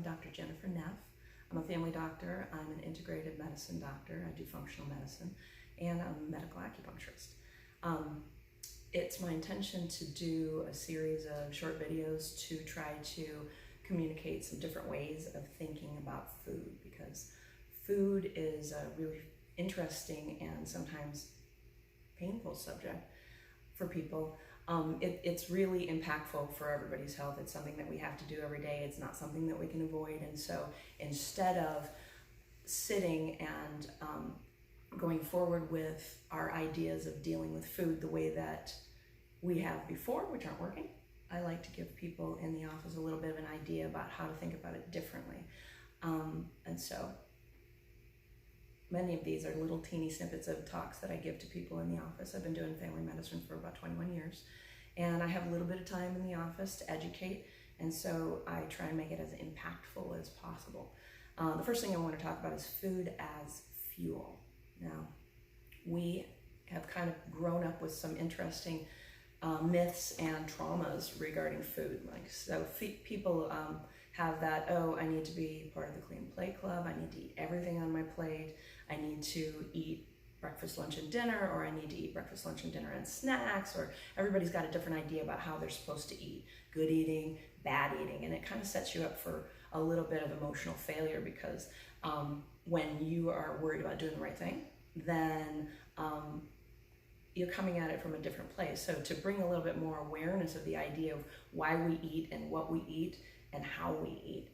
Dr. Jennifer Neff. I'm a family doctor. I'm an integrative medicine doctor. I do functional medicine, and I'm a medical acupuncturist. It's my intention to do a series of short videos to try to communicate some different ways of thinking about food, because food is a really interesting and sometimes painful subject for people. It's really impactful for everybody's health. It's something that we have to do every day. It's not something that we can avoid. And so instead of sitting and going forward with our ideas of dealing with food the way that we have before, which aren't working, I like to give people in the office a little bit of an idea about how to think about it differently. And so many of these are little teeny snippets of talks that I give to people in the office. I've been doing family medicine for about 21 years, and I have a little bit of time in the office to educate, and so I try and make it as impactful as possible. The first thing I want to talk about is food as fuel. Now, we have kind of grown up with some interesting myths and traumas regarding food. Like, so people have that, oh, I need to be part of the Clean Plate Club, I need to eat everything on my plate, I need to eat breakfast, lunch, and dinner, or I need to eat breakfast, lunch, and dinner and snacks, or everybody's got a different idea about how they're supposed to eat. Good eating, bad eating, and it kind of sets you up for a little bit of emotional failure, because when you are worried about doing the right thing, then you're coming at it from a different place. So to bring a little bit more awareness of the idea of why we eat and what we eat and how we eat.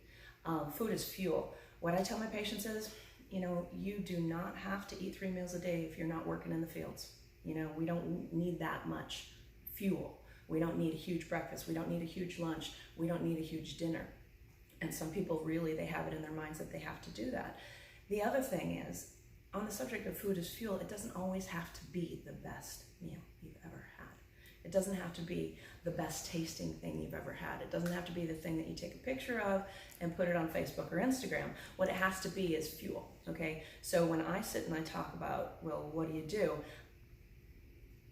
Food is fuel. What I tell my patients is, you do not have to eat 3 meals a day if you're not working in the fields. We don't need that much fuel. We don't need a huge breakfast. We don't need a huge lunch. We don't need a huge dinner. And some people really, they have it in their minds that they have to do that. The other thing is, on the subject of food as fuel, it doesn't always have to be the best meal you've ever had. It doesn't have to be the best tasting thing you've ever had. It doesn't have to be the thing that you take a picture of and put it on Facebook or Instagram. What it has to be is fuel, okay? So when I sit and I talk about, well, what do?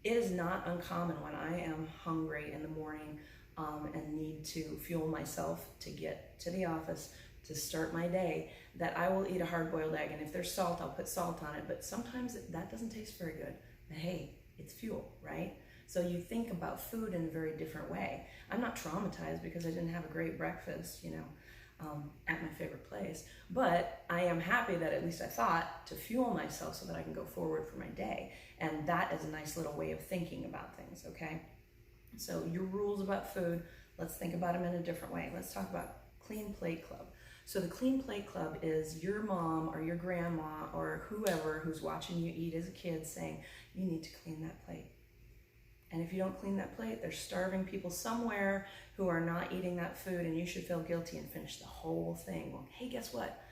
It is not uncommon when I am hungry in the morning and need to fuel myself to get to the office, to start my day, that I will eat a hard-boiled egg, and if there's salt, I'll put salt on it, but sometimes that doesn't taste very good. But hey, it's fuel, right? So you think about food in a very different way. I'm not traumatized because I didn't have a great breakfast, at my favorite place, but I am happy that at least I thought to fuel myself so that I can go forward for my day, and that is a nice little way of thinking about things, okay? So your rules about food, let's think about them in a different way. Let's talk about Clean Plate Club. So the Clean Plate Club is your mom or your grandma or whoever who's watching you eat as a kid saying, you need to clean that plate. And if you don't clean that plate, there's starving people somewhere who are not eating that food, and you should feel guilty and finish the whole thing. Well, hey, guess what?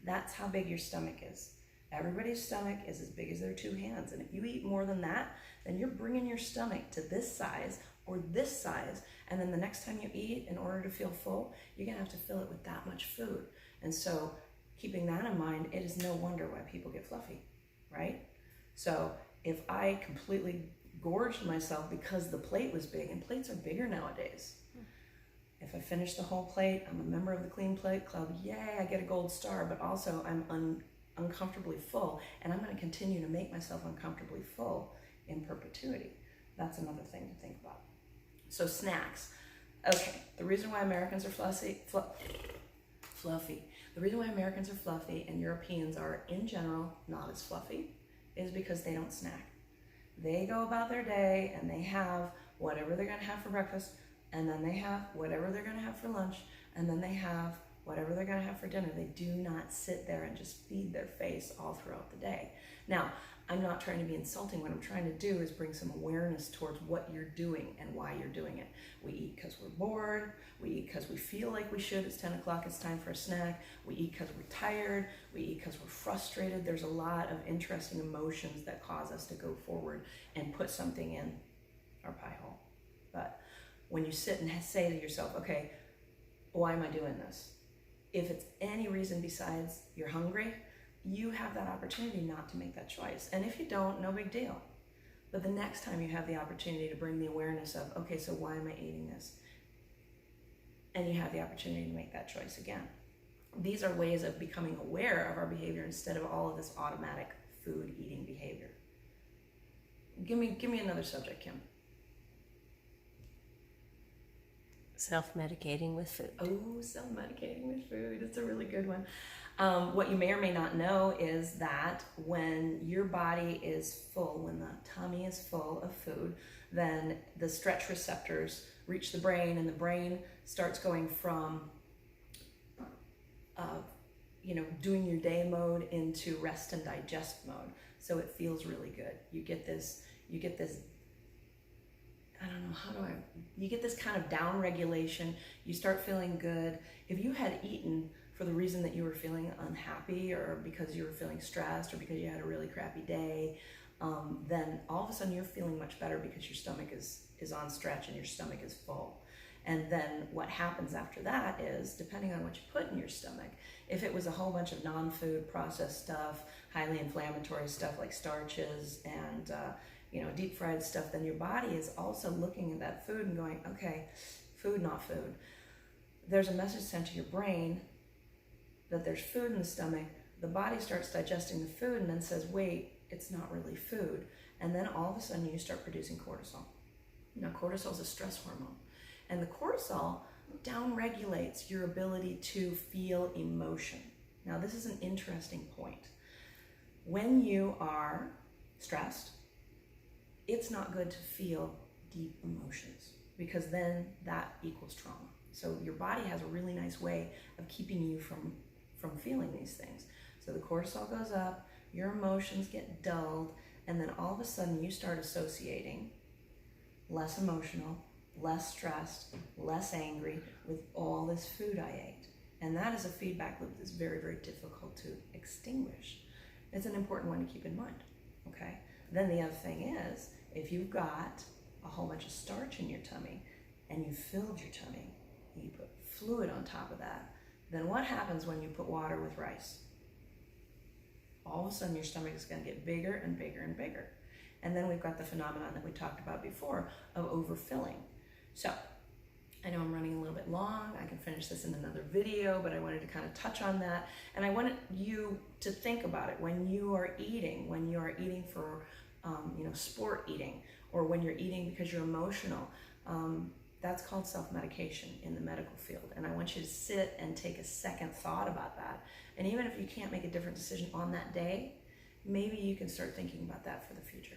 That's how big your stomach is. Everybody's stomach is as big as their 2 hands. And if you eat more than that, then you're bringing your stomach to this size or this size. And then the next time you eat, in order to feel full, you're gonna have to fill it with that much food. And so keeping that in mind, it is no wonder why people get fluffy, right? So if I completely gorged myself because the plate was big, and plates are bigger nowadays. If I finish the whole plate, I'm a member of the Clean Plate Club, yay, I get a gold star, but also I'm uncomfortably full, and I'm going to continue to make myself uncomfortably full in perpetuity. That's another thing to think about. So snacks. Okay, the reason why Americans are fluffy, the reason why Americans are fluffy and Europeans are, in general, not as fluffy is because they don't snack. They go about their day and they have whatever they're going to have for breakfast, and then they have whatever they're going to have for lunch, and then they have whatever they're going to have for dinner. They do not sit there and just feed their face all throughout the day. Now, I'm not trying to be insulting. What I'm trying to do is bring some awareness towards what you're doing and why you're doing it. We eat because we're bored. We eat because we feel like we should. It's 10 o'clock, it's time for a snack. We eat because we're tired. We eat because we're frustrated. There's a lot of interesting emotions that cause us to go forward and put something in our pie hole. But when you sit and say to yourself, okay, why am I doing this? If it's any reason besides you're hungry, you have that opportunity not to make that choice. And if you don't, no big deal. But the next time you have the opportunity to bring the awareness of, okay, so why am I eating this? and you have the opportunity to make that choice again. These are ways of becoming aware of our behavior instead of all of this automatic food eating behavior. Give me another subject, Kim. Self-medicating with food. Oh, self-medicating with food. It's a really good one. What you may or may not know is that when your body is full, when the tummy is full of food, then the stretch receptors reach the brain, and the brain starts going from doing your day mode into rest and digest mode. So it feels really good. You get this, I don't know, you get this kind of down regulation. You start feeling good. If you had eaten for the reason that you were feeling unhappy, or because you were feeling stressed, or because you had a really crappy day, then all of a sudden you're feeling much better because your stomach is on stretch and your stomach is full. And then what happens after that is, depending on what you put in your stomach, if it was a whole bunch of non-food processed stuff, highly inflammatory stuff like starches and deep fried stuff, then your body is also looking at that food and going, okay, food, not food. There's a message sent to your brain that there's food in the stomach. The body starts digesting the food and then says, wait, it's not really food. And then all of a sudden you start producing cortisol. Now, cortisol is a stress hormone. And the cortisol downregulates your ability to feel emotion. Now, this is an interesting point. When you are stressed, it's not good to feel deep emotions, because then that equals trauma. So your body has a really nice way of keeping you from feeling these things. So the cortisol goes up, your emotions get dulled, and then all of a sudden you start associating less emotional, less stressed, less angry with all this food I ate. And that is a feedback loop that's very, very difficult to extinguish. It's an important one to keep in mind, okay? Then the other thing is, if you've got a whole bunch of starch in your tummy and you filled your tummy, and you put fluid on top of that, then what happens when you put water with rice? All of a sudden your stomach is going to get bigger and bigger and bigger. And then we've got the phenomenon that we talked about before of overfilling. So I know I'm running a little bit long. I can finish this in another video, but I wanted to kind of touch on that. And I wanted you to think about it when you are eating for sport eating, or when you're eating because you're emotional. That's called self-medication in the medical field. And I want you to sit and take a second thought about that. And even if you can't make a different decision on that day, maybe you can start thinking about that for the future.